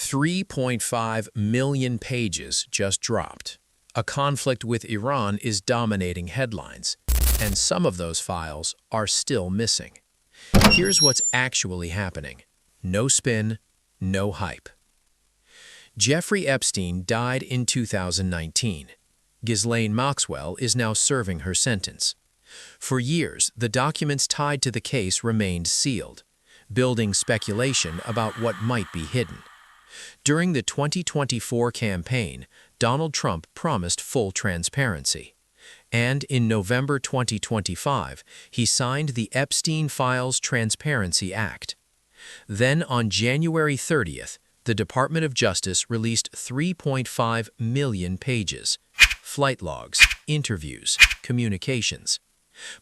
3.5 million pages just dropped. A conflict with Iran is dominating headlines, and some of those files are still missing. Here's what's actually happening. No spin, no hype. Jeffrey Epstein died in 2019. Ghislaine Maxwell is now serving her sentence. For years, the documents tied to the case remained sealed, building speculation about what might be hidden. During the 2024 campaign, Donald Trump promised full transparency. And in November 2025, he signed the Epstein Files Transparency Act. Then on January 30th, the Department of Justice released 3.5 million pages, flight logs, interviews, communications.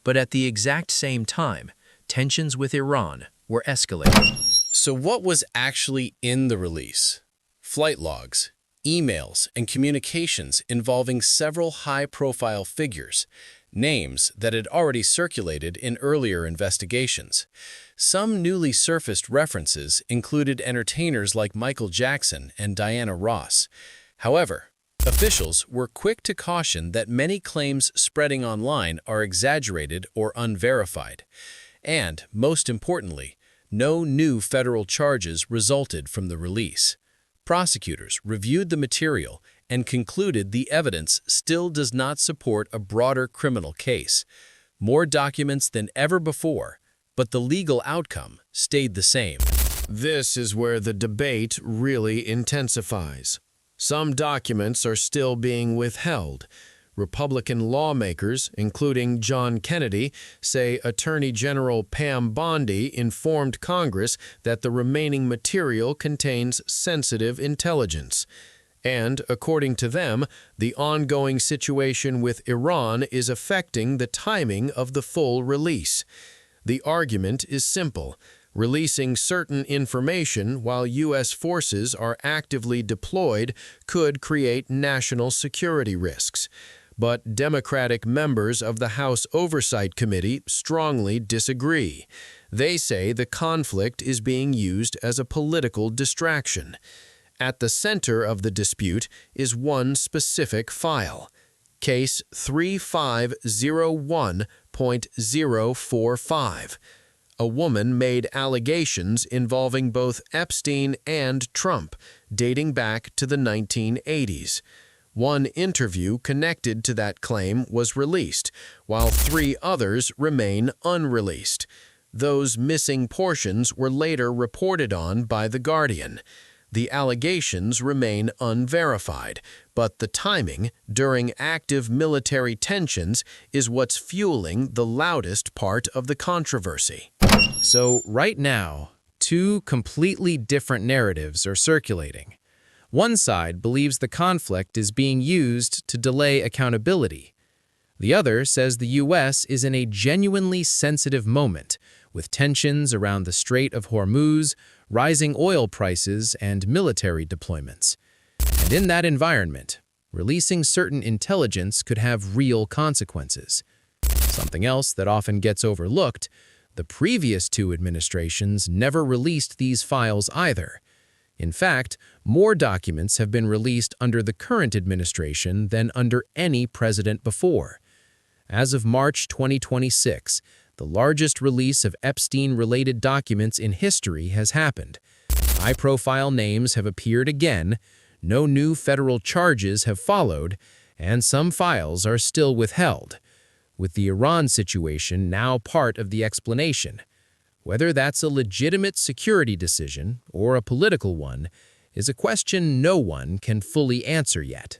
But at the exact same time, tensions with Iran were escalating. So what was actually in the release? Flight logs, emails, and communications involving several high-profile figures, names that had already circulated in earlier investigations. Some newly surfaced references included entertainers like Michael Jackson and Diana Ross. However, officials were quick to caution that many claims spreading online are exaggerated or unverified. And, most importantly, no new federal charges resulted from the release. Prosecutors reviewed the material and concluded the evidence still does not support a broader criminal case. More documents than ever before, but the legal outcome stayed the same. This is where the debate really intensifies. Some documents are still being withheld. Republican lawmakers, including John Kennedy, say Attorney General Pam Bondi informed Congress that the remaining material contains sensitive intelligence. And, according to them, the ongoing situation with Iran is affecting the timing of the full release. The argument is simple. Releasing certain information while U.S. forces are actively deployed could create national security risks. But Democratic members of the House Oversight Committee strongly disagree. They say the conflict is being used as a political distraction. At the center of the dispute is one specific file, Case 3501.045. A woman made allegations involving both Epstein and Trump, dating back to the 1980s. One interview connected to that claim was released, while 3 others remain unreleased. Those missing portions were later reported on by The Guardian. The allegations remain unverified, but the timing during active military tensions is what's fueling the loudest part of the controversy. So right now, 2 completely different narratives are circulating. One side believes the conflict is being used to delay accountability. The other says the U.S. is in a genuinely sensitive moment, with tensions around the Strait of Hormuz, rising oil prices, and military deployments. And in that environment, releasing certain intelligence could have real consequences. Something else that often gets overlooked, the previous 2 administrations never released these files either. In fact, more documents have been released under the current administration than under any president before. As of March 2026, the largest release of Epstein-related documents in history has happened. High-profile names have appeared again, no new federal charges have followed, and some files are still withheld, with the Iran situation now part of the explanation. Whether that's a legitimate security decision or a political one is a question no one can fully answer yet.